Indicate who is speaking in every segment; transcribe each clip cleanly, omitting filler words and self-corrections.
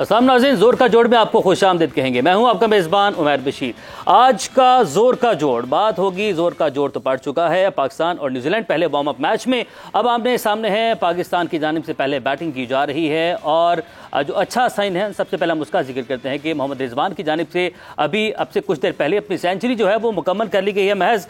Speaker 1: अस्सलाम नाज़रीन, जोर का जोड़ में आपको खुशामदीद कहेंगे। मैं हूं आपका मेज़बान उमैर बशीर। आज का जोर का जोड़ बात होगी। जोर का जोड़ तो पड़ चुका है पाकिस्तान और न्यूजीलैंड पहले वार्म अप मैच में। अब आमने सामने है, पाकिस्तान की जानिब से पहले बैटिंग की जा रही है और जो अच्छा साइन है, सबसे पहले हम उसका जिक्र करते हैं कि मोहम्मद रिजवान की जानिब से अभी अब से कुछ देर पहले अपनी सेंचुरी जो है वो मुकम्मल कर ली गई है। महज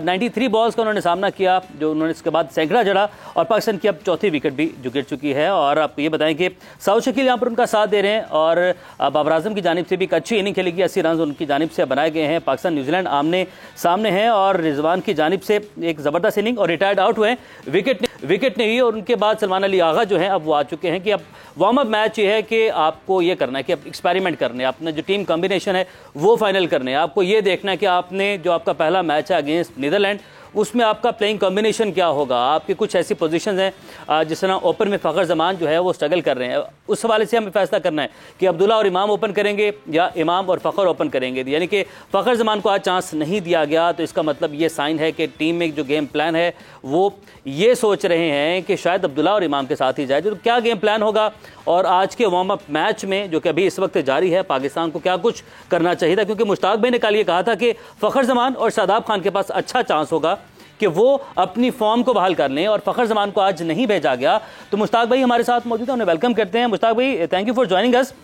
Speaker 1: 93 बॉल्स का उन्होंने सामना किया, जो उन्होंने इसके बाद सैकड़ा जड़ा और पाकिस्तान की अब चौथी विकेट भी जो गिर चुकी है। और आपको ये बताएं कि साउथ शकील यहाँ पर उनका साथ दे रहे हैं और बाबर आजम की जानिब से भी एक अच्छी इनिंग खेलेगी। 80 रन उनकी जानिब से बनाए गए हैं। पाकिस्तान न्यूजीलैंड आमने सामने हैं और रिजवान की जानिब से एक ज़बरदस्त इनिंग और रिटायर्ड आउट हुए, विकेट नहीं हुई। और उनके बाद सलमान अली आगा जो है अब वो आ चुके हैं कि अब वार्म अप मैच ये है कि आपको ये करना है कि अब एक्सपेरिमेंट करने, अपने जो टीम कॉम्बिनेशन है वो फाइनल करने। आपको ये देखना है कि आपने जो आपका पहला मैच है अगेंस्ट नीदरलैंड, उसमें आपका प्लेइंग कॉम्बिनेशन क्या होगा। आपकी कुछ ऐसी पोजीशंस हैं जिस तरह ओपन में फ़खर जमान जो है वो स्ट्रगल कर रहे हैं, उस हवाले से हमें फैसला करना है कि अब्दुल्ला और इमाम ओपन करेंगे या इमाम और फ़खर ओपन करेंगे। यानी कि फ़खर जमान को आज चांस नहीं दिया गया, तो इसका मतलब ये साइन है कि टीम में जो गेम प्लान है वो ये सोच रहे हैं कि शायद अब्दुल्ला और इमाम के साथ ही जाए। तो क्या गेम प्लान होगा और आज के वार्म अप मैच में जो कि अभी इस वक्त जारी है, पाकिस्तान को क्या कुछ करना चाहिए था, क्योंकि मुश्ताक भाई ने कल ये कहा था कि फ़खर जमान और शादाब खान के पास अच्छा चांस होगा कि वो अपनी फॉर्म को बहाल कर लें और फ़खर जमान को आज नहीं भेजा गया। तो मुश्ताक भाई हमारे साथ मौजूद है, उन्हें वेलकम करते हैं। मुश्ताक भाई, thank you for joining us.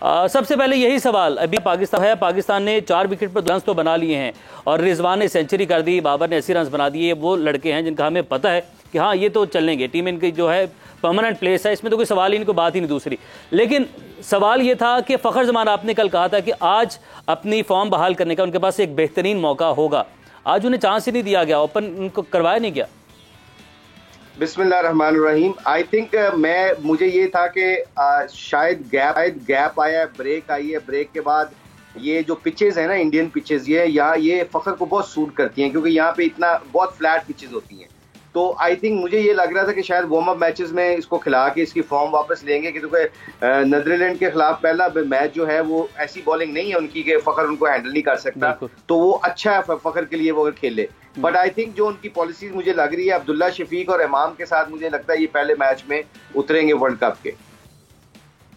Speaker 1: सबसे पहले यही सवाल, अभी पाकिस्तान ने 4 विकेट पर रन तो बना लिए हैं और रिजवान ने सेंचुरी कर दी, बाबर ने 80 रन बना दिए। वो लड़के हैं जिनका हमें पता है कि हाँ ये तो चलेंगे, टीम इनकी जो है परमानेंट प्लेस है, इसमें तो कोई सवाल ही नहीं, कोई बात ही नहीं दूसरी। लेकिन सवाल ये था कि फ़खर जमान, आपने कल कहा था कि आज अपनी फॉर्म बहाल करने का उनके पास एक बेहतरीन मौका होगा, आज उन्हें चांस ही नहीं दिया गया, ओपन उनको करवाया नहीं गया।
Speaker 2: बिस्मिल्लाहिर्रहमानिर्रहीम। आई थिंक मुझे ये था कि शायद गैप आया है, ब्रेक आई है। ब्रेक के बाद ये जो पिचेस है ना, इंडियन पिचेस, ये फ़खर को बहुत सूट करती हैं क्योंकि यहाँ पे इतना बहुत फ्लैट पिचेस होती हैं। तो आई थिंक मुझे ये लग रहा था कि शायद वार्म अप मैचेस में इसको खिला के इसकी फॉर्म वापस लेंगे, क्योंकि नीदरलैंड के खिलाफ पहला मैच जो है वो ऐसी बॉलिंग नहीं है उनकी कि फ़खर उनको हैंडल नहीं कर सकता, तो वो अच्छा है फ़खर के लिए वो अगर खेले। बट आई थिंक जो उनकी पॉलिसीज मुझे लग रही है, अब्दुल्ला शफीक और इमाम के साथ मुझे लगता है ये पहले मैच में उतरेंगे वर्ल्ड कप के।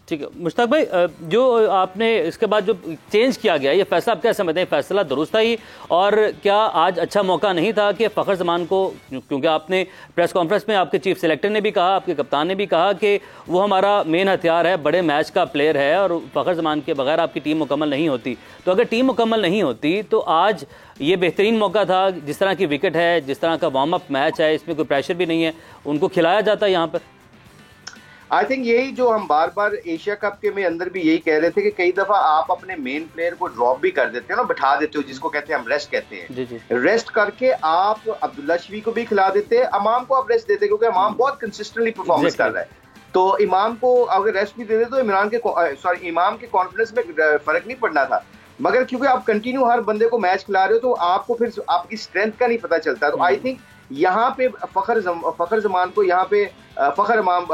Speaker 1: ठीक है मुश्ताक भाई, जो आपने इसके बाद जो चेंज किया गया, ये फैसला आप क्या समझते हैं, फैसला दुरुस्त था ही? और क्या आज अच्छा मौका नहीं था कि फ़खर जमान को, क्योंकि आपने प्रेस कॉन्फ्रेंस में आपके चीफ सेलेक्टर ने भी कहा, आपके कप्तान ने भी कहा कि वो हमारा मेन हथियार है, बड़े मैच का प्लेयर है और फ़खर जमान के बगैर आपकी टीम मुकम्मल नहीं होती। तो अगर टीम मुकम्मल नहीं होती तो आज ये बेहतरीन मौका था, जिस तरह की विकेट है, जिस तरह का वार्म अप मैच है, इसमें कोई प्रेशर भी नहीं है, उनको खिलाया जाता है यहाँ पर।
Speaker 2: आई थिंक यही जो हम बार बार एशिया कप के में अंदर भी यही कह रहे थे कि कई दफा आप अपने मेन प्लेयर को ड्रॉप भी कर देते हो ना, बिठा देते हो, जिसको कहते हैं हम रेस्ट कहते हैं।
Speaker 1: जी जी।
Speaker 2: रेस्ट करके आप अब्दुल्ला शफी को भी खिला देते हैं, इमाम को आप रेस्ट देते, क्योंकि इमाम बहुत कंसिस्टेंटली परफॉर्मेंस कर रहा है। तो इमाम को अगर रेस्ट भी दे दे तो इमाम के कॉन्फिडेंस में फर्क नहीं पड़ना था। मगर क्योंकि आप कंटिन्यू हर बंदे को मैच खिला रहे हो तो आपको फिर आपकी स्ट्रेंथ का नहीं पता चलता। तो आई थिंक यहाँ पे फ़खर जमान को यहाँ पे फ़खर जमान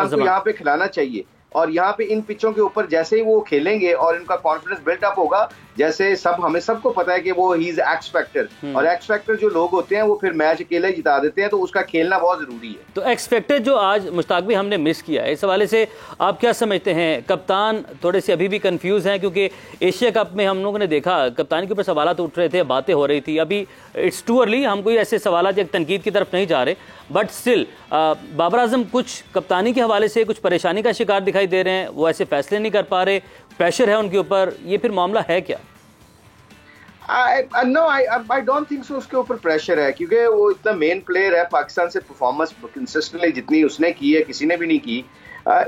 Speaker 2: को यहाँ पे खिलाना चाहिए। और यहाँ पे इन पिचों के ऊपर जैसे ही वो खेलेंगे और इनका कॉन्फिडेंस बिल्टअप होगा, जैसे हमें सबको पता है कि वो ही इज एक्स फैक्टर, और एक्स फैक्टर जो लोग होते हैं वो फिर मैच अकेले जिता देते हैं, तो उसका खेलना बहुत जरूरी है।
Speaker 1: तो एक्स फैक्टर जो आज मुश्ताक भी हमने मिस किया है, इस हवाले से आप क्या समझते हैं? कप्तान थोड़े से अभी भी कंफ्यूज हैं, क्योंकि एशिया कप में हम लोगों ने देखा कप्तान के ऊपर सवाल उठ रहे थे, बातें हो रही थी। अभी इट्स टू अर्ली, हम कोई ऐसे सवाल या तनकीद की तरफ नहीं जा रहे, बट स्टिल बाबर आजम कुछ कप्तानी के हवाले से कुछ परेशानी का शिकार दिखाई दे रहे हैं, वो ऐसे फैसले नहीं कर पा रहे, प्रेशर है उनके ऊपर, ये फिर मामला है क्या?
Speaker 2: आई डोंट थिंक सो उसके ऊपर प्रेशर है, क्योंकि वो इतना मेन प्लेयर है। पाकिस्तान से परफॉर्मेंस कंसिस्टेंटली जितनी उसने की है किसी ने भी नहीं की।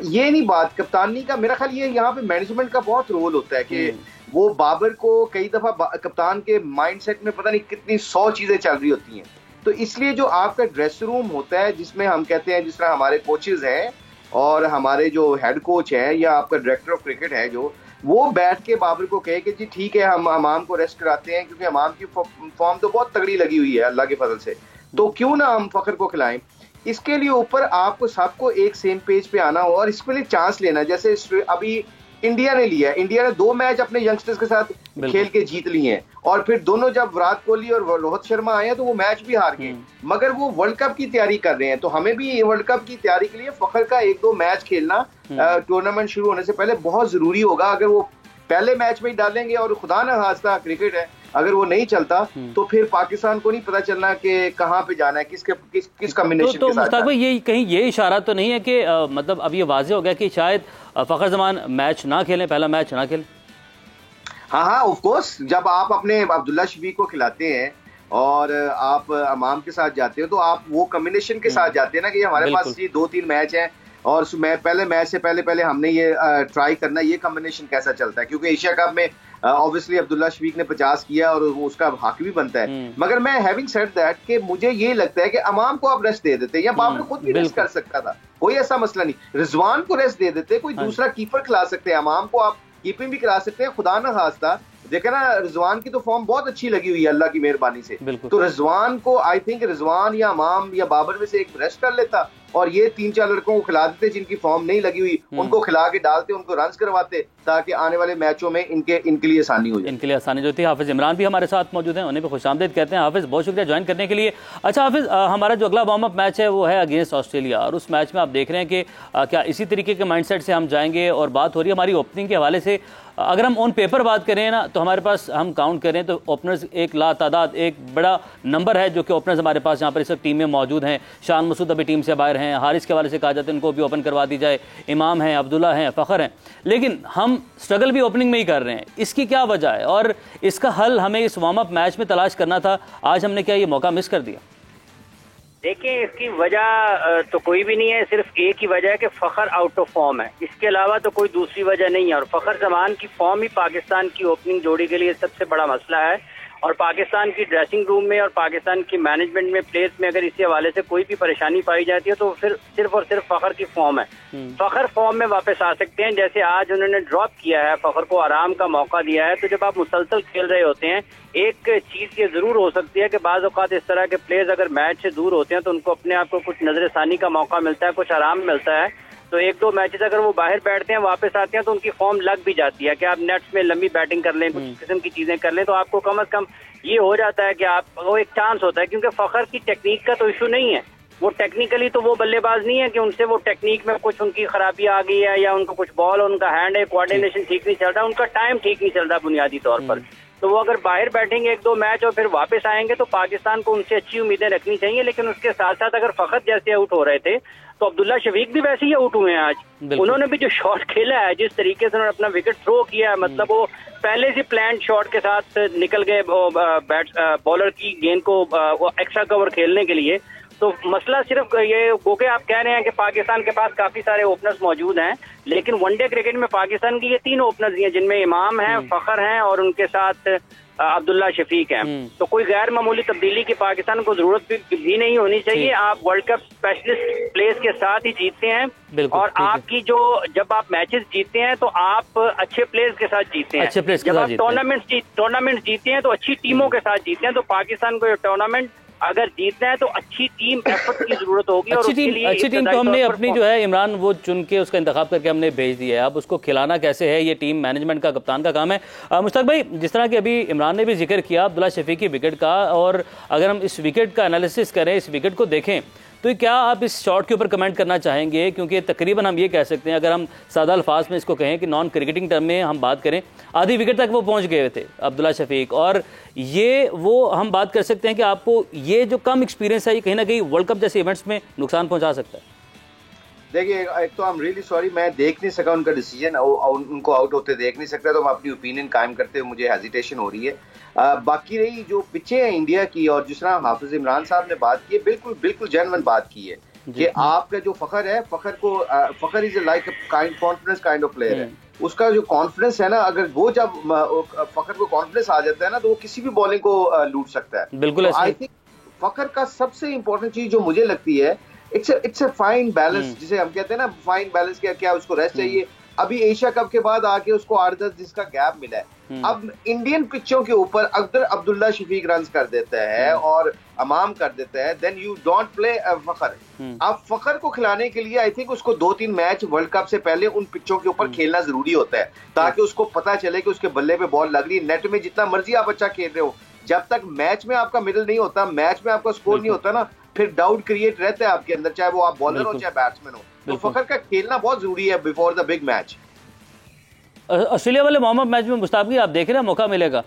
Speaker 2: ये नहीं बात कप्तानी का, मेरा ख्याल ये यहाँ पे मैनेजमेंट का बहुत रोल होता है कि वो बाबर को कई दफा कप्तान के माइंडसेट में पता नहीं कितनी 100 चीजें चल रही होती हैं। तो इसलिए जो आपका ड्रेस रूम होता है, जिसमें हम कहते हैं, जिस तरह हमारे कोचेज हैं और हमारे जो हेड कोच हैं या आपका डायरेक्टर ऑफ क्रिकेट है, जो वो बैठ के बाबर को कहे कि जी ठीक है, हम इमाम को रेस्ट कराते हैं क्योंकि इमाम की फॉर्म तो बहुत तगड़ी लगी हुई है अल्लाह के फजल से, तो क्यों ना हम फ़खर को खिलाएं। इसके लिए ऊपर आपको सबको एक सेम पेज पे आना हो और इसके लिए चांस लेना। जैसे अभी इंडिया ने लिया है, इंडिया ने 2 मैच अपने यंगस्टर्स के साथ खेल के जीत ली हैं, और फिर दोनों जब विराट कोहली और रोहित शर्मा आए हैं तो वो मैच भी हार गए, मगर वो वर्ल्ड कप की तैयारी कर रहे हैं। तो हमें भी वर्ल्ड कप की तैयारी के लिए फखर का 1-2 मैच खेलना टूर्नामेंट शुरू होने से पहले बहुत जरूरी होगा। अगर वो पहले मैच में ही डालेंगे और खुदा न खास्ता क्रिकेट है, अगर वो नहीं चलता तो फिर पाकिस्तान को नहीं पता चलना कि कहां पे जाना है, किस कॉम्बिनेशन
Speaker 1: तो
Speaker 2: के साथ।
Speaker 1: मुश्ताक भाई, ये कहीं ये इशारा तो नहीं है कि मतलब अब ये वाज़ेह हो गया कि शायद फखर जमान मैच ना खेलें, पहला मैच ना खेलें?
Speaker 2: हाँ, ऑफ कोर्स, जब आप अपने अब्दुल्ला शफीक को खिलाते हैं और आप अमाम के साथ जाते हो तो आप वो कॉम्बिनेशन के साथ जाते हैं ना कि हमारे पास ये 2-3 मैच हैं और पहले मैच से पहले हमने ये ट्राई करना, ये कॉम्बिनेशन कैसा चलता है, क्योंकि एशिया कप में ऑब्वियसली अब्दुल्ला शफीक ने 50 किया और उसका हक भी बनता है। मगर मैं हैविंग सेड दैट कि मुझे ये लगता है कि अमाम को आप रेस्ट दे देते, या बाबर खुद भी रेस्ट कर सकता था, कोई ऐसा मसला नहीं। रिजवान को रेस्ट दे देते, कोई दूसरा कीपर खिला सकते हैं, अमाम को आप कीपिंग भी करा सकते हैं। खुदा ना खास्ता देखे ना, रिजवान की तो फॉर्म बहुत अच्छी लगी हुई है अल्लाह की मेहरबानी से, तो रिजवान को आई थिंक रिजवान या अमाम या बाबर में से एक रेस्ट कर लेता और ये 3-4 लड़कों को खिला देते जिनकी फॉर्म नहीं लगी हुई, उनको खिला के डालते, उनको रन्स करवाते, ताकि आने वाले मैचों में इनके लिए आसानी हो जाए।
Speaker 1: इनके लिए आसानी जो होती है। हाफिज इमरान भी हमारे साथ मौजूद हैं, उन्हें भी खुशामदीद कहते हैं। हाफिज, बहुत शुक्रिया ज्वाइन करने के लिए। अच्छा हाफिज, हमारा जो अगला वार्म अप मैच है वो है अगेंस्ट ऑस्ट्रेलिया, और उस मैच में आप देख रहे हैं कि क्या इसी तरीके के माइंडसेट से हम जाएंगे? और बात हो रही है हमारी ओपनिंग के हवाले से, अगर हम ऑन पेपर बात करें ना तो हमारे पास, हम काउंट करें तो ओपनर्स एक लातादाद, एक बड़ा नंबर है जो कि ओपनर्स हमारे पास यहाँ पर इस वक्त टीम में मौजूद हैं। शान मसूद अभी टीम से बाहर हैं, हारिस के हवाले से कहा जाता है उनको भी ओपन करवा दी जाए, इमाम हैं, अब्दुल्ला हैं, फ़खर हैं, लेकिन हम स्ट्रगल भी ओपनिंग में ही कर रहे हैं। इसकी क्या वजह है और इसका हल हमें इस वार्म अप मैच में तलाश करना था, आज हमने क्या ये मौका मिस कर दिया?
Speaker 3: देखिए, इसकी वजह तो कोई भी नहीं है, सिर्फ एक ही वजह है कि फखर आउट ऑफ फॉर्म है, इसके अलावा तो कोई दूसरी वजह नहीं है। और फखर जमान की फॉर्म ही पाकिस्तान की ओपनिंग जोड़ी के लिए सबसे बड़ा मसला है, और पाकिस्तान की ड्रेसिंग रूम में और पाकिस्तान की मैनेजमेंट में, प्लेयर्स में अगर इसी हवाले से कोई भी परेशानी पाई जाती है तो फिर सिर्फ और सिर्फ फखर की फॉर्म है। फखर फॉर्म में वापस आ सकते हैं, जैसे आज उन्होंने ड्रॉप किया है, फखर को आराम का मौका दिया है। तो जब आप मुसलसल खेल रहे होते हैं, एक चीज ये जरूर हो सकती है कि बाज़ औक़ात इस तरह के प्लेयर्स अगर मैच से दूर होते हैं तो उनको अपने आप को कुछ नजरसानी का मौका मिलता है, कुछ आराम मिलता है। तो 1-2 मैचेस अगर वो बाहर बैठते हैं, वापस आते हैं तो उनकी फॉर्म लग भी जाती है कि आप नेट्स में लंबी बैटिंग कर लें, कुछ किस्म की चीजें कर लें, तो आपको कम से कम ये हो जाता है कि आप, वो एक चांस होता है। क्योंकि फखर की टेक्निक का तो इशू नहीं है, वो टेक्निकली तो वो बल्लेबाज नहीं है कि उनसे वो टेक्निक में कुछ उनकी खराबी आ गई है या उनको कुछ बॉल, उनका हैंड है, कोऑर्डिनेशन ठीक नहीं चल रहा, उनका टाइम ठीक नहीं चल रहा बुनियादी तौर पर। तो वो अगर बाहर बैठेंगे 1-2 मैच और फिर वापस आएंगे तो पाकिस्तान को उनसे अच्छी उम्मीदें रखनी चाहिए। लेकिन उसके साथ साथ अगर फखर जैसे आउट हो रहे थे तो अब्दुल्ला शफीक भी वैसे ही आउट हुए हैं आज। उन्होंने भी जो शॉट खेला है, जिस तरीके से उन्होंने अपना विकेट थ्रो किया है, मतलब वो पहले से प्लान शॉट के साथ निकल गए बॉलर की गेंद को एक्स्ट्रा कवर खेलने के लिए। तो मसला सिर्फ ये गोके आप कह रहे हैं कि पाकिस्तान के पास काफी सारे ओपनर्स मौजूद हैं, लेकिन वनडे क्रिकेट में पाकिस्तान की ये 3 ओपनर्स हैं जिनमें इमाम हैं, फखर हैं और उनके साथ अब्दुल्ला शफीक हैं। तो कोई गैर मामूली तब्दीली की पाकिस्तान को जरूरत भी नहीं होनी चाहिए। आप वर्ल्ड कप स्पेशलिस्ट प्लेयर्स के साथ ही जीतते हैं, और आपकी जो, जब आप मैचेस जीतते हैं तो आप अच्छे प्लेयर्स के साथ जीतते हैं, जब आप टूर्नामेंट जीतते हैं तो अच्छी टीमों के साथ जीतते हैं। तो पाकिस्तान को टूर्नामेंट अगर जीतना है तो अच्छी टीम एफर्ट की जरूरत होगी।
Speaker 1: अच्छी टीम तो हमने अपनी जो है इमरान वो चुन के उसका इंतखाब करके हमने भेज दिया है, अब उसको खिलाना कैसे है ये टीम मैनेजमेंट का, कप्तान का काम है। मुश्ताक भाई, जिस तरह कि अभी इमरान ने भी जिक्र किया अब्दुल्ला शफीक की विकेट का, और अगर हम इस विकेट का एनालिसिस करें, इस विकेट को देखें, तो क्या आप इस शॉट के ऊपर कमेंट करना चाहेंगे? क्योंकि तकरीबन हम ये कह सकते हैं, अगर हम सादा अल्फाज में इसको कहें कि नॉन क्रिकेटिंग टर्म में हम बात करें, आधी विकेट तक वो पहुंच गए थे अब्दुल्ला शफीक, और ये वो हम बात कर सकते हैं कि आपको ये जो कम एक्सपीरियंस है ये कहीं ना कहीं वर्ल्ड कप जैसे इवेंट्स में नुकसान पहुंचा सकता है।
Speaker 2: देखिए, एक तो आई एम रियली सॉरी, मैं देख नहीं सका उनका डिसीजन, उनको आउट होते देख नहीं सकता, तो मैं अपनी ओपिनियन कायम करते हुए मुझे हेजिटेशन हो रही है। बाकी रही जो पिचें हैं इंडिया की, और जिस तरह हाफिज इमरान साहब ने बात की है, बिल्कुल जेन्युइन बात की है कि आपका जो फखर है, Fakhar is like confidence kind of player है। उसका जो कॉन्फिडेंस है ना, अगर वो जब फखर को कॉन्फिडेंस आ जाता है ना, तो वो किसी भी बॉलिंग को लूट सकता है।
Speaker 1: बिल्कुल,
Speaker 2: आई थिंक फखर का सबसे इंपॉर्टेंट चीज जो मुझे लगती है, इट्स अ फाइन बैलेंस, जिसे हम कहते हैं ना फाइन बैलेंस, क्या उसको रेस्ट चाहिए। अभी एशिया कप के बाद आके उसको 8-10 जिसका गैप मिला है, अब इंडियन पिचों के ऊपर अगर अब्दुल्ला शफीक रन कर देता है और अमाम कर देता है, देन यू डोंट प्ले फखर। अब फखर को खिलाने के लिए आई थिंक उसको 2-3 मैच वर्ल्ड कप से पहले उन पिचों के ऊपर खेलना जरूरी होता है, ताकि उसको पता चले कि उसके बल्ले पे बॉल लग रही है। नेट में जितना मर्जी आप अच्छा खेल रहे हो, जब तक मैच में आपका मिडल नहीं होता, मैच में आपका स्कोर नहीं होता ना, फिर डाउट क्रिएट रहता है आपके अंदर, चाहे वो आप बॉलर हो चाहे बैट्समैन हो। तो फखर का खेलना बहुत जरूरी है before the big match.
Speaker 1: Australia वाले वार्म अप मैच में मुश्ताक भाई आप देख रहे हैं मौका मिलेगा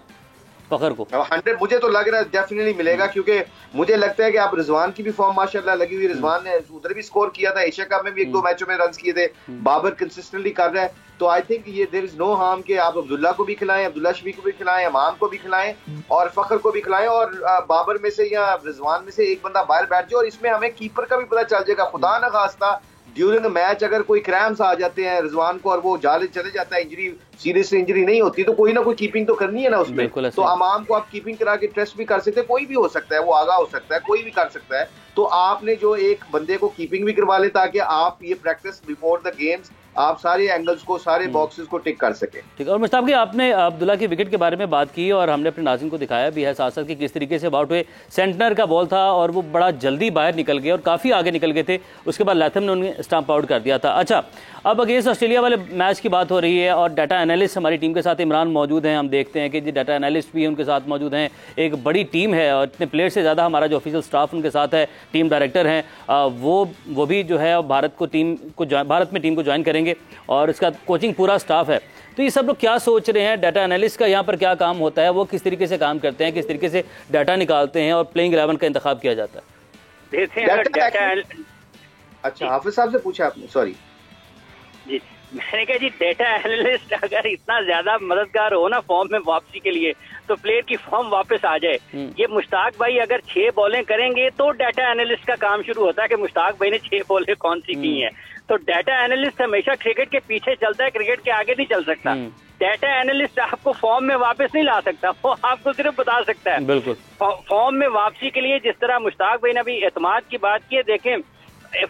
Speaker 1: फखर को?
Speaker 2: 100 मुझे तो लग रहा है डेफिनेटली मिलेगा, क्योंकि मुझे लगता है कि आप रिजवान की भी फॉर्म माशाल्लाह लगी हुई। रिजवान ने उधर भी स्कोर किया था, एशिया कप में भी 1-2 मैचों में रन किए थे। बाबर कंसिस्टेंटली कर रहा है, तो आई थिंक ये देयर इज नो हार्म कि आप अब्दुल्ला को भी खिलाएं, अब्दुल्ला शफीक को भी खिलाएं, इमाम को भी खिलाएं और फखर को भी खिलाएं, और बाबर में से या रिजवान में से एक बंदा बाहर बैठ जाए। और इसमें हमें कीपर का भी पता चल जाएगा, खुदा न खास्ता ड्यूरिंग द मैच अगर कोई क्रैम्स आ जाते हैं रिजवान को और वो जाले चले जाता है, इंजरी सीरियस इंजरी नहीं होती, तो कोई ना कोई कीपिंग तो करनी है ना उसमें। तो अमाम को आप कीपिंग करा के टेस्ट भी कर सकते हैं, कोई भी हो सकता है, वो आगा हो सकता है, कोई भी कर सकता है। तो आपने जो एक बंदे को कीपिंग भी करवा ले, ताकि आप ये प्रैक्टिस बिफोर द गेम्स आप सारे एंगल्स को, सारे बॉक्सेस को टिक कर सके।
Speaker 1: ठीक। और मुश्ताक भाई आपने अब्दुल्ला की विकेट के बारे में बात की और हमने अपने नाज़रीन को दिखाया भी है साथ साथ कि किस तरीके से बाउट हुए। सेंटनर का बॉल था और वो बड़ा जल्दी बाहर निकल गए और काफ़ी आगे निकल गए थे, उसके बाद लैथम ने उन्हें स्टंप आउट कर दिया था। अच्छा, अब अगेंस्ट ऑस्ट्रेलिया वाले मैच की बात हो रही है और डाटा एनालिस्ट हमारी टीम के साथ इमरान मौजूद हैं। हम देखते हैं कि जी डाटा एनालिस्ट भी उनके साथ मौजूद हैं, एक बड़ी टीम है और इतने प्लेयर से ज़्यादा हमारा जो ऑफिशियल स्टाफ उनके साथ है, टीम डायरेक्टर हैं, वो भी जो है भारत में टीम को ज्वाइन करेंगे और इसका कोचिंग पूरा स्टाफ है। तो ये सब लोग क्या सोच रहे हैं, डाटा एनालिस्ट का यहाँ पर क्या काम होता है, वो किस तरीके से काम करते हैं, किस तरीके से डाटा निकालते हैं और प्लेइंग 11 का इंतखाब किया जाता है?
Speaker 2: अच्छा, हाफिज साहब से पूछा आपने? सॉरी
Speaker 3: जी, मैंने कहा जी डेटा एनालिस्ट अगर इतना ज्यादा मददगार हो ना फॉर्म में वापसी के लिए, तो प्लेयर की फॉर्म वापस आ जाए। ये मुश्ताक भाई अगर 6 बॉलें करेंगे तो डाटा एनालिस्ट का काम शुरू होता है कि मुश्ताक भाई ने 6 बॉलें कौन सी की हैं। तो डाटा एनालिस्ट हमेशा क्रिकेट के पीछे चलता है, क्रिकेट के आगे नहीं चल सकता। डाटा एनालिस्ट आपको फॉर्म में वापस नहीं ला सकता, वो आपको सिर्फ बता सकता है।
Speaker 1: बिल्कुल।
Speaker 3: फॉर्म में वापसी के लिए जिस तरह मुश्ताक भाई ने अभी एतमाद की बात की है, देखें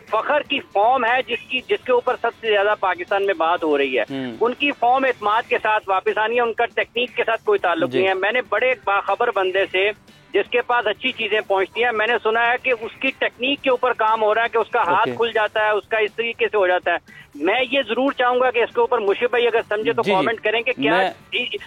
Speaker 3: फखर की फॉर्म है जिसके ऊपर सबसे ज्यादा पाकिस्तान में बात हो रही है। उनकी फॉर्म एतमाद के साथ वापस आनी है, उनका टेक्निक के साथ कोई ताल्लुक नहीं है। मैंने बड़े बाखबर बंदे से जिसके पास अच्छी चीजें पहुंचती हैं, मैंने सुना है कि उसकी टेक्निक के ऊपर काम हो रहा है कि उसका हाथ खुल जाता है, उसका इस तरीके से हो जाता है। मैं ये जरूर चाहूंगा कि इसके ऊपर मुशीब भाई अगर समझे तो कमेंट करें कि क्या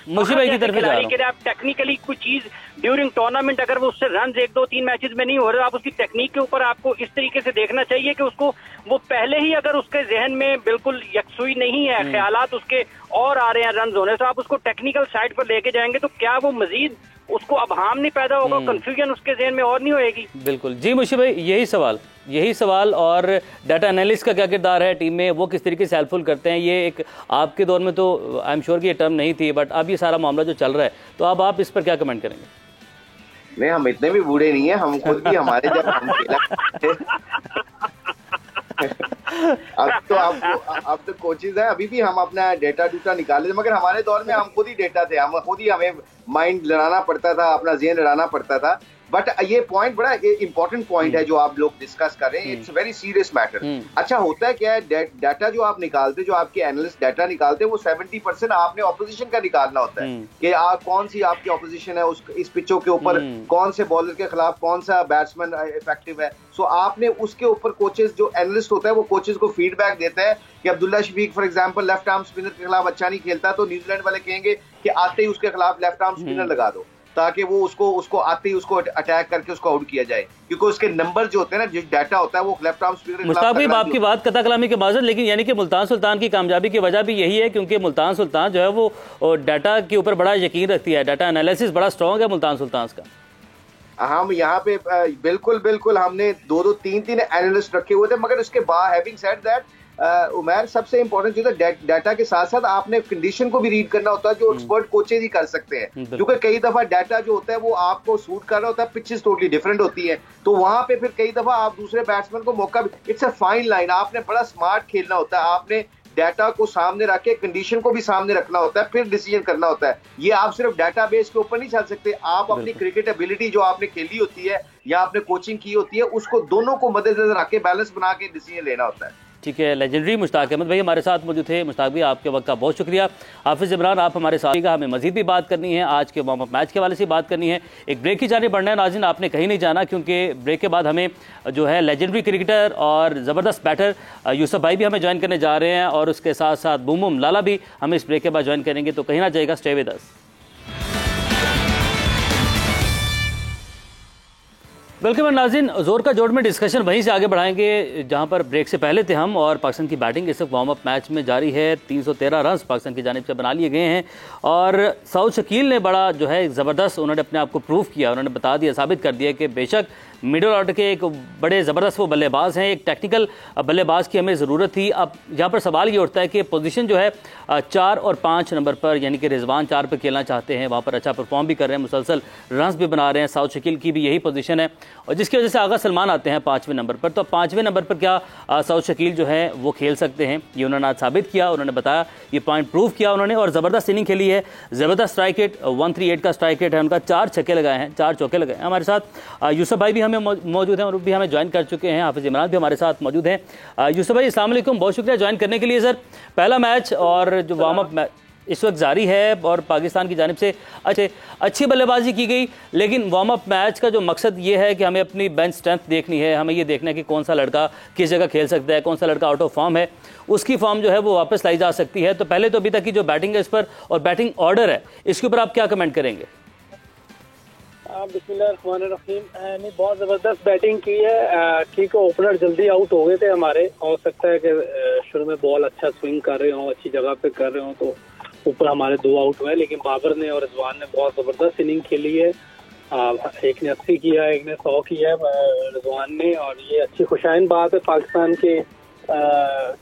Speaker 1: मुशीब भाई की तरफ
Speaker 3: से आप टेक्निकली कुछ चीज ड्यूरिंग टूर्नामेंट अगर वो उससे रन 1-2-3 मैचेस में नहीं हो रहे, आप उसकी टेक्निक के ऊपर आपको इस तरीके से देखना चाहिए कि उसको वो पहले ही अगर उसके जहन में बिल्कुल यकसुई नहीं है, ख्यालात उसके और आ रहे हैं रन होने, तो आप उसको टेक्निकल साइड पर लेके जाएंगे तो क्या वो मजीद उसको अबहाम नहीं पैदा होगा, कंफ्यूजन उसके जहन में और नहीं होएगी।
Speaker 1: बिल्कुल जी मुशीब भाई, यही सवाल और डाटा एनालिस्ट का क्या किरदार है टीम में, वो किस तरीके से हेल्पफुल करते हैं। ये एक आपके दौर में तो आई एम श्योर कि ये टर्म नहीं थी, बट अब ये सारा मामला जो चल रहा है, तो अब आप इस पर क्या कमेंट करेंगे?
Speaker 2: नहीं, हम इतने भी बूढ़े नहीं है, हम खुद भी हमारे जब हम अब तो कोचेज है, अभी भी हम अपना डेटा निकाले, मगर हमारे दौर में हम खुद ही डेटा थे, हमें माइंड लड़ाना पड़ता था, अपना ज़हन लड़ाना पड़ता था। बट ये पॉइंट बड़ा इंपॉर्टेंट पॉइंट है जो आप लोग डिस्कस कर रहे हैं, इट्स वेरी सीरियस मैटर। अच्छा, होता है क्या है, डाटा जो आप निकालते, जो आपके एनालिस्ट डाटा निकालते हैं, वो 70% आपने ऑपोजिशन का निकालना होता है कि कौन सी आपकी ऑपोजिशन है, इस पिचों के ऊपर कौन से बॉलर के खिलाफ कौन सा बैट्समैन इफेक्टिव है। सो आपने उसके ऊपर कोचेस, जो एनालिस्ट होता है वो कोचेस को फीडबैक देता है कि Abdullah Shafique for example left arm spinner के खिलाफ अच्छा नहीं खेलता, तो न्यूजीलैंड वाले कहेंगे कि आते ही उसके खिलाफ लेफ्ट आर्म स्पिनर लगा दो, ताकि वो उसको आते ही उसको अटैक करके उसको आउट किया जाए, क्योंकि उसके नंबर जो होते हैं ना, जो डाटा होता है वो लेफ्ट आर्म स्पिनर।
Speaker 1: मुश्ताक भाई, आपकी बात कता कलामी के माजर, लेकिन यानी कि मुल्तान सुल्तान की कामयाबी की वजह भी यही है क्योंकि मुल्तान सुल्तान जो है वो डाटा के ऊपर बड़ा यकीन रखती है, डाटा एनालिसिस बड़ा स्ट्रॉन्ग है मुल्तान सुल्तान का।
Speaker 2: हम यहाँ पे बिल्कुल हमने 2-2, 3-3 एनालिस्ट रखे हुए थे, मगर उसके बाद हैविंग सेड दैट उमर, सबसे इंपॉर्टेंट चीज है डाटा के साथ साथ आपने कंडीशन को भी रीड करना होता है, जो एक्सपर्ट कोचेज ही कर सकते हैं, क्योंकि कई दफा डाटा जो होता है वो आपको सूट कर रहा होता है, पिचेस टोटली डिफरेंट होती है, तो वहां पे फिर कई दफा आप दूसरे बैट्समैन को मौका भी, इट्स अ फाइन लाइन, आपने बड़ा स्मार्ट खेलना होता है, आपने डाटा को सामने रख के कंडीशन को भी सामने रखना होता है, फिर डिसीजन करना होता है। ये आप सिर्फ डाटाबेस के ऊपर नहीं चल सकते, आप अपनी क्रिकेट एबिलिटी जो आपने खेली होती है या आपने कोचिंग की होती है, उसको दोनों को मद्देनजर रख के बैलेंस बना के डिसीजन लेना होता है।
Speaker 1: ठीक है, लेजेंडरी मुश्ताक अहमद भाई हमारे साथ मौजूद थे। मुश्ताक भाई आपके वक्त का बहुत शुक्रिया। हाफिज़ इमरान आप हमारे साथ, हमें मजीद भी बात करनी है, आज के वार्म अप मैच के हवाले से बात करनी है। एक ब्रेक की जाने बढ़ना है नाज़रीन, आपने कहीं नहीं जाना, क्योंकि ब्रेक के बाद हमें जो है लेजेंडरी क्रिकेटर और ज़बरदस्त बैटर यूसुफ भाई भी हमें ज्वाइन करने जा रहे हैं, और उसके साथ साथ बूम बूम लाला भी हमें इस ब्रेक के बाद ज्वाइन करेंगे, तो कहीं ना जाएगा, स्टे विद अस। वेलकम नाज़रीन, जोर का जोड़ में डिस्कशन वहीं से आगे बढ़ाएंगे जहां पर ब्रेक से पहले थे हम। और पाकिस्तान की बैटिंग इस वक्त वार्म अप मैच में जारी है। 313 रन पाकिस्तान की जानिब से बना लिए गए हैं, और सऊद शकील ने बड़ा जो है ज़बरदस्त उन्होंने अपने आप को प्रूव किया। उन्होंने बता दिया, साबित कर दिया कि बेशक मिडल ऑर्डर के एक बड़े ज़बरदस्त वो बल्लेबाज हैं, एक टेक्निकल बल्लेबाज की हमें ज़रूरत थी। अब यहाँ पर सवाल ये उठता है कि पोजीशन जो है 4 और 5 नंबर पर, यानी कि रिजवान 4 पर खेलना चाहते हैं, वहाँ पर अच्छा परफॉर्म भी कर रहे हैं, मुसलसल रन्स भी बना रहे हैं। सऊद शकील की भी यही पोजीशन है, और जिसकी वजह से आगा सलमान आते हैं 5वें नंबर पर। तो 5वें नंबर पर क्या सऊद शकील जो है वो खेल सकते हैं, ये उन्होंने आज साबित किया। उन्होंने बताया, ये पॉइंट प्रूव किया उन्होंने, और ज़बरदस्त इनिंग खेली है, ज़बरदस्त स्ट्राइक रेट 138 का स्ट्राइक रेट है उनका। 4 छक्के लगाए हैं, 4 चौके लगाए हैं। हमारे साथ यूसुफ भाई भी हमें मौजूद हैं, और भी हमें ज्वाइन कर चुके हैं। हाफिज़ इमरान भी हमारे साथ मौजूद हैं। यूसुफ भाई अस्सलाम वालेकुम, बहुत शुक्रिया ज्वाइन करने के लिए सर। पहला मैच और जो वार्म अप मैच इस वक्त जारी है, और पाकिस्तान की जानिब से अच्छी बल्लेबाजी की गई, लेकिन वार्म अप मैच का जो मकसद ये है कि हमें अपनी बेंच स्ट्रेंथ देखनी है, हमें ये देखना है कि कौन सा लड़का किस जगह खेल सकता है, कौन सा लड़का आउट ऑफ फॉर्म है, उसकी फॉर्म जो है वो वापस लाई जा सकती है। तो पहले तो अभी तक की जो बैटिंग है इस पर, और बैटिंग ऑर्डर है, इसके ऊपर आप क्या कमेंट करेंगे?
Speaker 4: बिस्मिल्लाहिर्रहमानिर्रहीम, ने बहुत ज़बरदस्त बैटिंग की है। ठीक है, ओपनर जल्दी आउट हो गए थे हमारे, हो सकता है कि शुरू में बॉल अच्छा स्विंग कर रहे हों, अच्छी जगह पे कर रहे हों, तो ऊपर हमारे 2 आउट हुए। लेकिन बाबर ने और रिजवान ने बहुत ज़बरदस्त इनिंग खेली है। एक ने 80 किया, एक ने 100 किया रिजवान ने, और ये अच्छी खुशाइन बात है पाकिस्तान के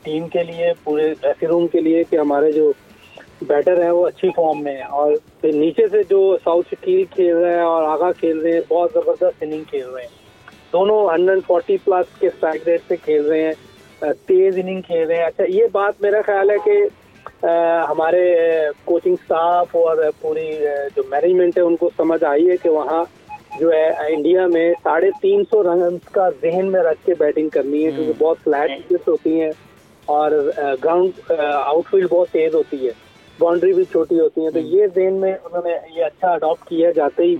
Speaker 4: टीम के लिए, पूरे ड्रेसिंग रूम के लिए, कि हमारे जो बैटर है वो अच्छी फॉर्म में है। और फिर नीचे से जो सऊद शकील खेल रहे हैं और आगा खेल रहे हैं, बहुत ज़बरदस्त इनिंग खेल रहे हैं दोनों। 140 प्लस के स्ट्राइक रेट से खेल रहे हैं, तेज इनिंग खेल रहे हैं। अच्छा, ये बात मेरा ख्याल है कि हमारे कोचिंग स्टाफ और पूरी जो मैनेजमेंट है उनको समझ आई है कि वहाँ जो है इंडिया में 350 रन का जहन में रख के बैटिंग करनी है, क्योंकि बहुत फ्लैट पिचेस होती हैं और ग्राउंड आउटफील्ड बहुत तेज होती है, बाउंड्री भी छोटी होती है। तो ये जहन में उन्होंने ये अच्छा अडॉप्ट किया जाते ही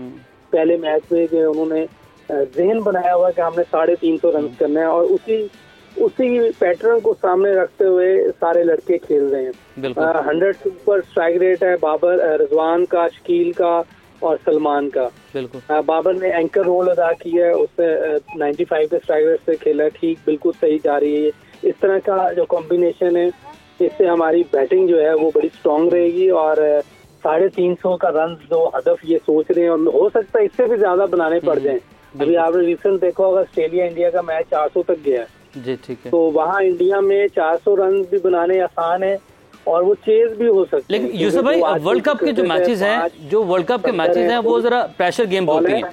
Speaker 4: पहले मैच में, कि उन्होंने जहन बनाया हुआ कि हमने 350 रन करना है, और उसी पैटर्न को सामने रखते हुए सारे लड़के खेल रहे हैं। 100 से ऊपर स्ट्राइक रेट है बाबर, रिजवान का, शकील का और सलमान का। बिल्कुल बाबर ने एंकर रोल अदा किया है, उससे 95 के स्ट्राइक रेट से खेला, ठीक बिल्कुल सही जा रही है। इस तरह का जो कॉम्बिनेशन है, इससे हमारी बैटिंग जो है वो बड़ी स्ट्रांग रहेगी, और 350 का रन जो हदफ ये सोच रहे हैं, और हो सकता है इससे भी ज्यादा बनाने पड़ जाएं। अभी आपने रिसेंट देखा होगा, ऑस्ट्रेलिया इंडिया का मैच 400 तक गया
Speaker 1: जी, ठीक है।
Speaker 4: तो वहाँ इंडिया में 400 रन भी बनाने आसान है, और वो चेज भी हो सकती है।
Speaker 1: लेकिन यूसुफ भाई, वर्ल्ड कप के जो मैचेस हैं, जो वर्ल्ड कप के मैचेस हैं, वो जरा प्रेशर गेम होती हैं।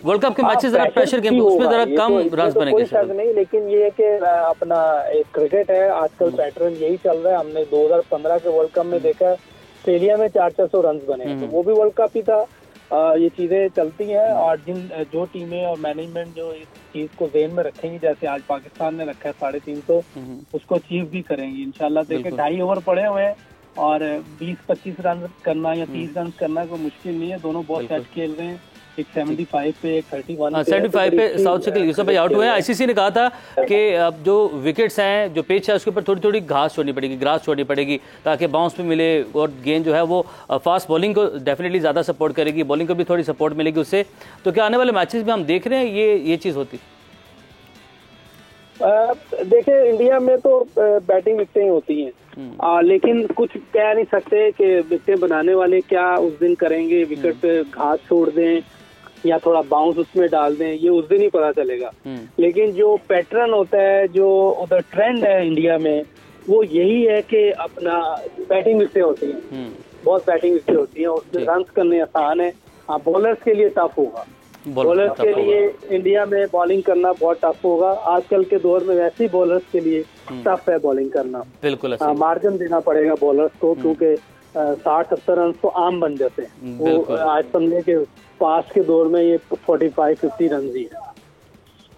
Speaker 1: वर्ल्ड कप के मैचेस जरा प्रेशर गेम, उसमें जरा कम रन बनेंगे।
Speaker 4: कोई शक नहीं, लेकिन ये है कि अपना एक क्रिकेट है, आजकल पैटर्न यही चल रहा है। हमने 2015 के वर्ल्ड कप में देखा, ऑस्ट्रेलिया में 400 रन बने, तो वो भी वर्ल्ड कप ही था। ये चीजें चलती हैं, और जो टीमें और मैनेजमेंट जो इस चीज को ज़हन में रखेंगी, जैसे आज पाकिस्तान ने रखा है 350, उसको अचीव भी करेंगी इंशाल्लाह। देखिए 2.5 ओवर पड़े हुए हैं, और 20-25 रन करना या 30 रन करना कोई मुश्किल नहीं है। दोनों बहुत सेट खेल रहे हैं, एक 75 पे, एक 31
Speaker 1: 75 पे साउथ शकील यूसुफ भाई आउट हुए हैं। आईसीसी ने कहा था कि अब जो विकेट्स हैं, जो पिच है, उसके ऊपर थोड़ी थोड़ी घास छोड़नी पड़ेगी, ग्रास छोड़नी पड़ेगी, ताकि बाउंस भी मिले, और गेंद जो है वो फास्ट बॉलिंग को डेफिनेटली ज़्यादा सपोर्ट करेगी, बॉलिंग को भी थोड़ी सपोर्ट मिलेगी उससे। तो क्या आने वाले मैचेस में हम देख रहे हैं ये चीज़ होती?
Speaker 4: देखिए, इंडिया में तो बैटिंग विकेटें ही होती हैं, लेकिन कुछ कह नहीं सकते कि विकेटें बनाने वाले क्या उस दिन करेंगे, विकेट पे घास छोड़ दें या थोड़ा बाउंस उसमें डाल दें, ये उस दिन ही पता चलेगा। लेकिन जो पैटर्न होता है, जो उधर ट्रेंड है इंडिया में, वो यही है कि अपना बैटिंग विकेटें होती हैं, बहुत बैटिंग विकेटें होती हैं, उसमें रन करने आसान है। हाँ, बॉलर्स के लिए टफ होगा, बॉलर्स के लिए इंडिया में बॉलिंग करना बहुत टफ होगा। आजकल के दौर में वैसे ही बॉलर्स के लिए टफ है बॉलिंग करना, बिल्कुल मार्जिन देना पड़ेगा बॉलर्स को, क्योंकि 60-70 रन तो आम बन जाते हैं। वो आज समझे कि पास के दौर में ये 45-50 रन ही है।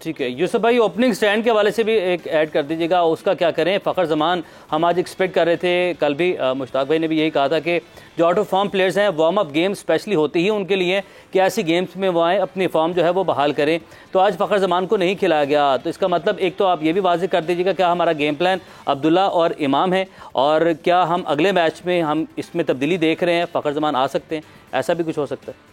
Speaker 1: ठीक है यूसुफ भाई, ओपनिंग स्टैंड के हवाले से भी एक ऐड कर दीजिएगा, उसका क्या करें? फ़खर ज़मान हम आज एक्सपेक्ट कर रहे थे, कल भी मुश्ताक भाई ने भी यही कहा था कि जो आउट ऑफ फॉर्म प्लेयर्स हैं वार्म अप गेम स्पेशली होती ही उनके लिए कि ऐसी गेम्स में वो आएँ, अपनी फॉर्म जो है वो बहाल करें। तो आज फ़खर ज़मान को नहीं खिलाया गया, तो इसका मतलब एक तो आप ये भी वाज़ेह कर दीजिएगा क्या हमारा गेम प्लान अब्दुल्ला और इमाम है, और क्या हम अगले मैच में हम इसमें तब्दीली देख रहे हैं, फ़खर ज़मान आ सकते हैं, ऐसा भी कुछ हो सकता है?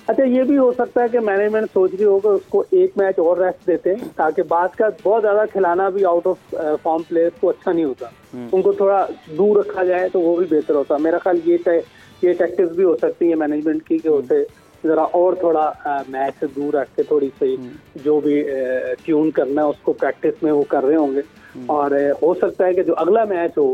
Speaker 4: अच्छा, ये भी हो सकता है कि मैनेजमेंट सोच रही होगा उसको एक मैच और रेस्ट देते हैं, ताकि बाद का बहुत ज्यादा खिलाना भी आउट ऑफ फॉर्म प्लेयर्स को अच्छा नहीं होता, उनको थोड़ा दूर रखा जाए तो वो भी बेहतर होता। मेरा ख्याल ये टैक्टिक्स भी हो सकती है मैनेजमेंट की कि उसे जरा और थोड़ा मैच से दूर रख के थोड़ी सी जो भी ट्यून करना है उसको प्रैक्टिस में वो कर रहे होंगे, और हो सकता है कि जो अगला मैच हो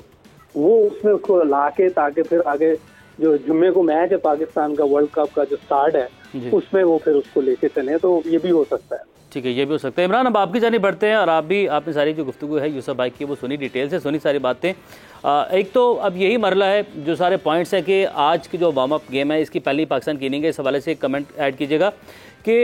Speaker 4: वो उसमें उसको ला के, ताकि फिर आगे जो जुम्मे को मैच है पाकिस्तान का वर्ल्ड कप का जो स्टार्ट है उसमें वो फिर उसको लेके चले, तो ये भी हो सकता है।
Speaker 1: ठीक है, ये भी हो सकता है। इमरान, अब आपकी जानिब बढ़ते हैं, और आपने सारी जो गुफ्तगू है यूसुफ भाई की वो सुनी, डिटेल से सुनी सारी बातें। एक तो अब यही मरला है, जो सारे पॉइंट्स हैं कि आज की जो वार्म अप गेम है इसकी पहली पाकिस्तान की इनिंग है, इस हवाले से एक कमेंट ऐड कीजिएगा कि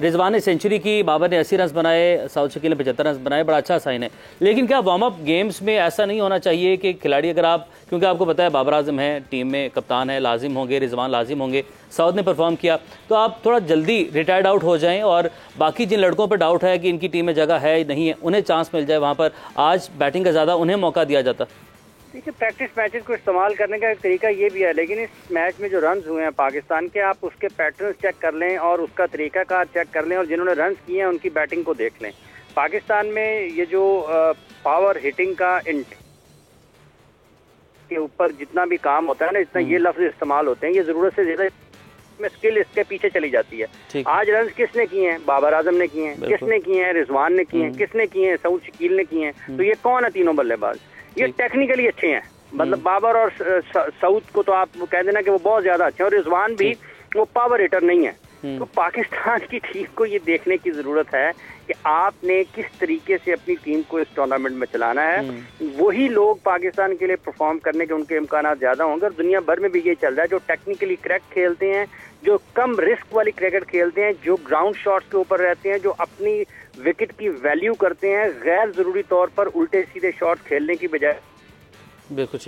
Speaker 1: रिजवान ने सेंचुरी की, बाबर ने 80 रन बनाए, साउथ शकील ने 75 रन बनाए, बड़ा अच्छा साइन है। लेकिन क्या वार्म अप गेम्स में ऐसा नहीं होना चाहिए कि खिलाड़ी, अगर आप, क्योंकि आपको पता है बाबर आजम है टीम में, कप्तान है, लाजिम होंगे, रिजवान लाजिम होंगे, साउथ ने परफॉर्म किया, तो आप थोड़ा जल्दी रिटायर्ड आउट हो जाएं, और बाकी जिन लड़कों पर डाउट है कि इनकी टीम में जगह है नहीं है उन्हें चांस मिल जाए, वहाँ पर आज बैटिंग का ज़्यादा उन्हें मौका दिया जाता।
Speaker 3: देखिए, प्रैक्टिस मैचेस को इस्तेमाल करने का एक तरीका ये भी है, लेकिन इस मैच में जो रन्स हुए हैं पाकिस्तान के, आप उसके पैटर्न्स चेक कर लें और उसका तरीकाकार चेक कर लें, और जिन्होंने रन्स किए हैं उनकी बैटिंग को देख लें। पाकिस्तान में ये जो पावर हिटिंग का इंट के ऊपर जितना भी काम होता है ना, इतना ये लफ्ज इस्तेमाल होते हैं, ये जरूरत से ज्यादा में स्किल इसके पीछे चली जाती है। आज रन्स किसने किए हैं? बाबर आजम ने किए हैं। किसने किए हैं? रिजवान ने किए हैं। किसने किए हैं? सऊद शकील ने किए हैं। तो ये कौन है? तीनों बल्लेबाज ये टेक्निकली अच्छे हैं, मतलब बाबर और सऊद को तो आप कह देना कि वो बहुत ज्यादा अच्छे हैं, और रिजवान भी वो पावर हिटर नहीं है। तो पाकिस्तान की टीम को ये देखने की जरूरत है कि आपने किस तरीके से अपनी टीम को इस टूर्नामेंट में चलाना है। वही लोग पाकिस्तान के लिए परफॉर्म करने के उनके इम्कान ज्यादा होंगे, और दुनिया भर में भी ये चल रहा है, जो टेक्निकली करेक्ट खेलते हैं, जो कम रिस्क वाली क्रिकेट खेलते हैं, जो ग्राउंड शॉट्स के ऊपर रहते हैं, जो अपनी विकेट की वैल्यू करते हैं, गैर जरूरी तौर पर उल्टे सीधे शॉट खेलने की बजाय।
Speaker 1: बिल्कुल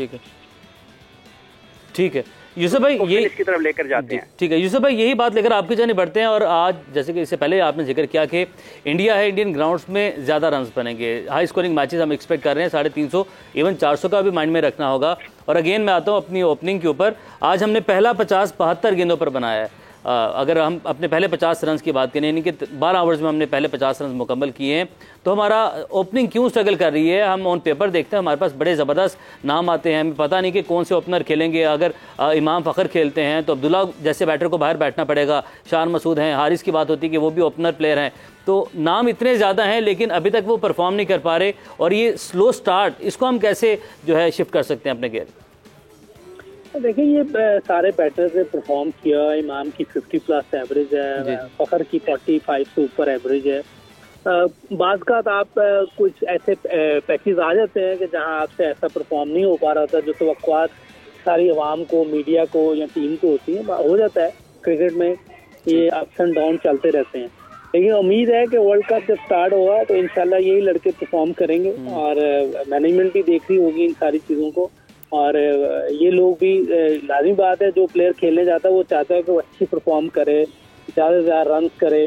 Speaker 1: ठीक है यूसुफ भाई, ये
Speaker 3: इसकी तरफ लेकर जाते हैं।
Speaker 1: ठीक है यूसुफ भाई, यही बात लेकर आपकी जाने बढ़ते हैं, और आज जैसे कि इससे पहले आपने जिक्र किया कि इंडिया है, इंडियन ग्राउंड्स में ज़्यादा रन्स बनेंगे, हाई स्कोरिंग मैचेस हम एक्सपेक्ट कर रहे हैं, 350 इवन 400 का भी माइंड में रखना होगा। और अगेन मैं आता हूँ अपनी ओपनिंग के ऊपर, आज हमने पहला 50 72 गेंदों पर बनाया है। अगर हम अपने पहले 50 रन की बात करें, यानी कि 12 ओवर्स में हमने पहले 50 रन मुकम्मल किए हैं, तो हमारा ओपनिंग क्यों स्ट्रगल कर रही है? हम ऑन पेपर देखते हैं हमारे पास बड़े ज़बरदस्त नाम आते हैं, हमें पता नहीं कि कौन से ओपनर खेलेंगे। अगर इमाम फ़खर खेलते हैं तो अब्दुल्ला जैसे बैटर को बाहर बैठना पड़ेगा, शान मसूद हैं, हारिस की बात होती है कि वो भी ओपनर प्लेयर हैं, तो नाम इतने ज़्यादा हैं लेकिन अभी तक वो परफॉर्म नहीं कर पा रहे, और ये स्लो स्टार्ट, इसको हम कैसे जो है शिफ्ट कर सकते हैं अपने गेयर?
Speaker 4: देखिए, ये सारे बैटर्स ने परफॉर्म किया। इमाम की 50+ एवरेज है, फखर की 45 से ऊपर एवरेज है। बात का आप कुछ ऐसे पैचेस आ जाते हैं कि जहां आपसे ऐसा परफॉर्म नहीं हो पा रहा था, जो तवक्कुआत सारी अवाम को, मीडिया को या टीम को होती है, हो जाता है क्रिकेट में, ये अप्स एंड डाउन चलते रहते हैं। लेकिन उम्मीद है कि वर्ल्ड कप जब स्टार्ट होगा तो इंशाल्लाह यही लड़के परफॉर्म करेंगे, और मैनेजमेंट भी देख रही होगी इन सारी चीज़ों को, और ये लोग भी, लाजमी बात है जो प्लेयर खेलने जाता है वो चाहता है कि वो अच्छी परफॉर्म करे, ज़्यादा से ज़्यादा रन करे,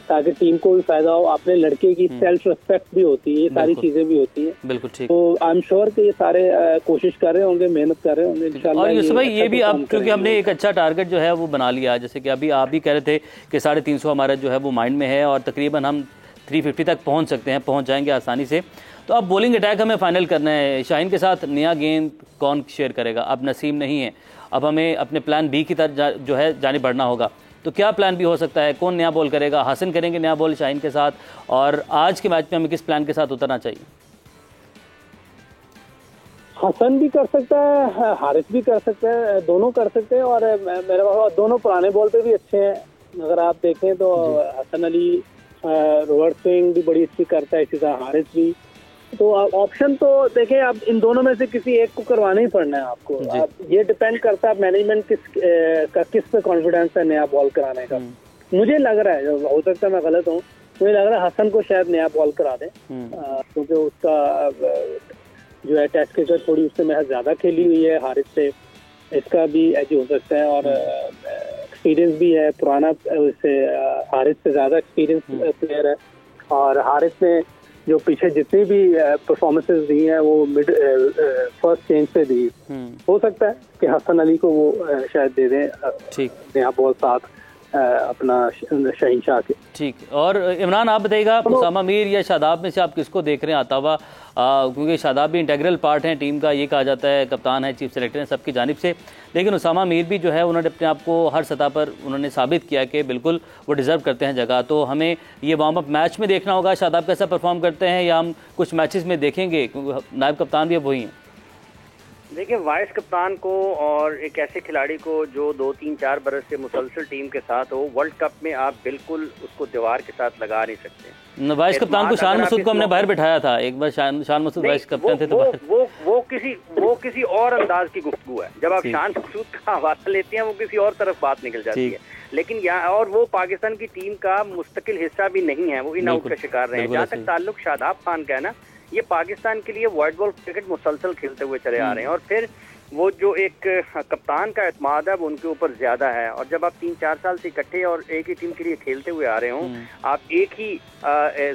Speaker 4: ताकि टीम को भी फायदा हो, अपने लड़के की सेल्फ रिस्पेक्ट भी होती है, ये सारी चीजें भी होती है।
Speaker 1: बिल्कुल ठीक।
Speaker 4: तो आई एम श्योर कि ये सारे कोशिश कर रहे होंगे, मेहनत कर रहे होंगे इंशाल्लाह।
Speaker 1: और यूसुफ भाई, ये भी अब क्योंकि हमने एक अच्छा टारगेट जो है वो बना लिया, जैसे कि अभी आप भी कह रहे थे कि 350 हमारा जो है वो माइंड में है, और तकरीबन हम 350 तक पहुँच सकते हैं, पहुँच जाएंगे आसानी से। तो अब बॉलिंग अटैक हमें फाइनल करना है। शाहीन के साथ नया गेंद कौन शेयर करेगा? अब नसीम नहीं है, अब हमें अपने प्लान बी की तरफ जो है जाने बढ़ना होगा। तो क्या प्लान बी हो सकता है? कौन नया बॉल करेगा? हसन करेंगे नया बॉल शाहीन के साथ, और आज के मैच में हमें किस प्लान के साथ उतरना चाहिए?
Speaker 4: हसन भी कर सकता है, हारिस भी कर सकता है, दोनों कर सकते हैं, और मेरे पास दोनों पुराने बॉल पे भी अच्छे हैं। अगर आप देखें तो हसन अली रिवर्स स्विंग भी बड़ी अच्छी करता है, इसी तरह हारिस भी। तो ऑप्शन तो देखें, आप इन दोनों में से किसी एक को करवाना ही पड़ना है आपको। ये डिपेंड करता है मैनेजमेंट किस पे कॉन्फिडेंस है नया बॉल कराने का। मुझे लग रहा है, हो सकता है मैं गलत हूँ, मुझे लग रहा है हसन को शायद नया बॉल करा दें, क्योंकि उसका जो है टेस्ट क्रिकेट थोड़ी उससे महज ज्यादा खेली हुई है, हारिस से इसका भी एज हो सकता है, और एक्सपीरियंस भी है पुराना, उससे हारिस से ज्यादा एक्सपीरियंस प्लेयर है, और हारिस ने जो पीछे जितनी भी परफॉर्मेंसेस दी हैं वो मिड फर्स्ट चेंज पे दी। हो सकता है कि हसन अली को वो शायद दे दें नया बॉल साथ अपना शहीनशाह के।
Speaker 1: ठीक। और इमरान आप बताइएगा, उसामा मीर या शादाब में से आप किसको देख रहे हैं आता हुआ, क्योंकि शादाब भी इंटेग्रल पार्ट है टीम का, ये कहा जाता है, कप्तान है, चीफ सेलेक्टर है सबकी जानिब से, लेकिन उसामा मीर भी जो है उन्होंने अपने आप को हर सतह पर उन्होंने साबित किया कि बिल्कुल वो डिज़र्व करते हैं जगह। तो हमें ये वार्म अप मैच में देखना होगा शादाब कैसा परफॉर्म करते हैं, या हम कुछ मैचेस में देखेंगे, क्योंकि नायब कप्तान भी अब वही हैं।
Speaker 3: देखिए, वाइस कप्तान को और एक ऐसे खिलाड़ी को जो 2-3-4 बरस से मुसलसल टीम के साथ हो, वर्ल्ड कप में आप बिल्कुल उसको दीवार के साथ लगा नहीं सकते।
Speaker 1: वाइस कप्तान को शान मसूद को हमने बाहर बिठाया था एक बार, शान मसूद वाइस कप्तान थे, तो
Speaker 3: वो किसी और अंदाज की गुफ्तगू है। जब आप शान मसूद का हवाला लेते हैं वो किसी और तरफ बात निकल जाती है, लेकिन यहाँ और वो पाकिस्तान की टीम का मुस्तकिल हिस्सा भी नहीं है, वो इन आउट का शिकार रहे हैं। जहाँ तक ताल्लुक शादाब खान का है ना, ये पाकिस्तान के लिए वाइट बॉल क्रिकेट मुसलसल खेलते हुए चले आ रहे हैं, और फिर वो जो एक कप्तान का एतमाद है वो उनके ऊपर ज्यादा है। और जब आप 3-4 साल से इकट्ठे और एक ही टीम के लिए खेलते हुए आ रहे हों, आप एक ही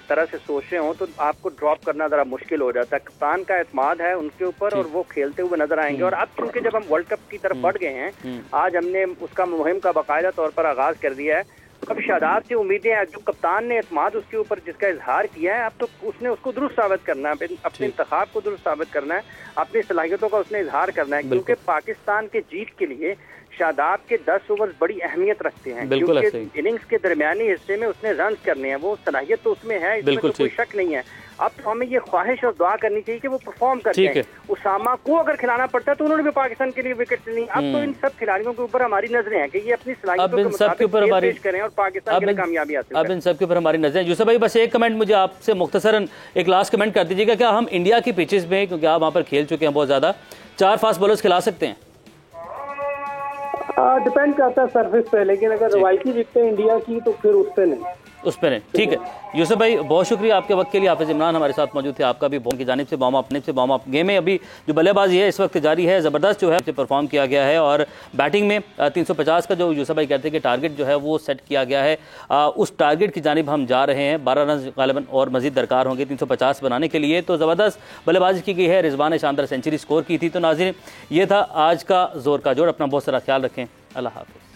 Speaker 3: तरह से सोच रहे हो, तो आपको ड्रॉप करना जरा मुश्किल हो जाता है। कप्तान का एतमाद है उनके ऊपर और वो खेलते हुए नजर आएंगे। और अब चूंकि जब हम वर्ल्ड कप की तरफ बढ़ गए हैं, आज हमने उसका मुहिम का बाकायदा तौर पर आगाज कर दिया है। अब शादाब से उम्मीदें हैं, जो कप्तान ने एतमाद उसके ऊपर जिसका इजहार किया है, अब तो उसने उसको दुरुस्त साबित करना है, अपने इंतखाब को दुरुस्त साबित करना है, अपनी सलाहियतों का उसने इजहार करना है, क्योंकि पाकिस्तान के जीत के लिए शादाब के 10 ओवर बड़ी अहमियत रखते हैं, क्योंकि इनिंग्स के दरमियानी हिस्से में उसने रन करने हैं, वो सलाहियत तो उसमें है, इसमें तो कोई शक नहीं है। अब तो हमें ये ख्वाहिश और दुआ करनी चाहिए कि वो परफॉर्म करते हैं। उसामा को अगर खिलाना पड़ता है तो उन्होंने भी पाकिस्तान के लिए विकेट लेनी। अब तो इन सब खिलाड़ियों के ऊपर हमारी नजरें हैं कि ये अपनी सलाहियतों के मुताबिक पेश करें और पाकिस्तान के लिए कामयाबी हासिल करें।
Speaker 1: अब इन सब के ऊपर हमारी नजरें। यूसुफ भाई, बस एक कमेंट मुझे आपसे मुख्तसरन एक लास्ट कमेंट कर दीजिएगा, क्या हम इंडिया की पिचेस में, क्योंकि आप वहाँ पर खेल चुके हैं बहुत ज्यादा, 4 फास्ट बॉलर्स खिला सकते हैं?
Speaker 4: डिपेंड करता है सर्विस पे, लेकिन अगर रवायती विकेटें इंडिया की तो फिर उस पे नहीं,
Speaker 1: उस पर नहीं। ठीक है यूसुफ भाई, बहुत शुक्रिया आपके वक्त के लिए। हाफिज इमरान हमारे साथ मौजूद थे, आपका भी बहुत की जानिब से वार्म अप, अपने से वार्म अप। गेम में अभी जो बल्लेबाजी है इस वक्त जारी है, ज़बरदस्त जो है परफॉर्म किया गया है, और बैटिंग में 350 का जो यूसुफ भाई कहते हैं कि टारगेट जो है वो सेट किया गया है, उस टारगेट की जानिब हम जा रहे हैं। 12 रन गालिबन और मजीद दरकार होंगे 350 बनाने के लिए, तो ज़बरदस्त बल्लेबाजी की गई है। रिजवान ने शानदार सेंचुरी स्कोर की थी। तो नाज़रीन, ये था आज का जोर का जोड़। अपना बहुत सारा ख्याल रखें। अल्लाह हाफ़िज़।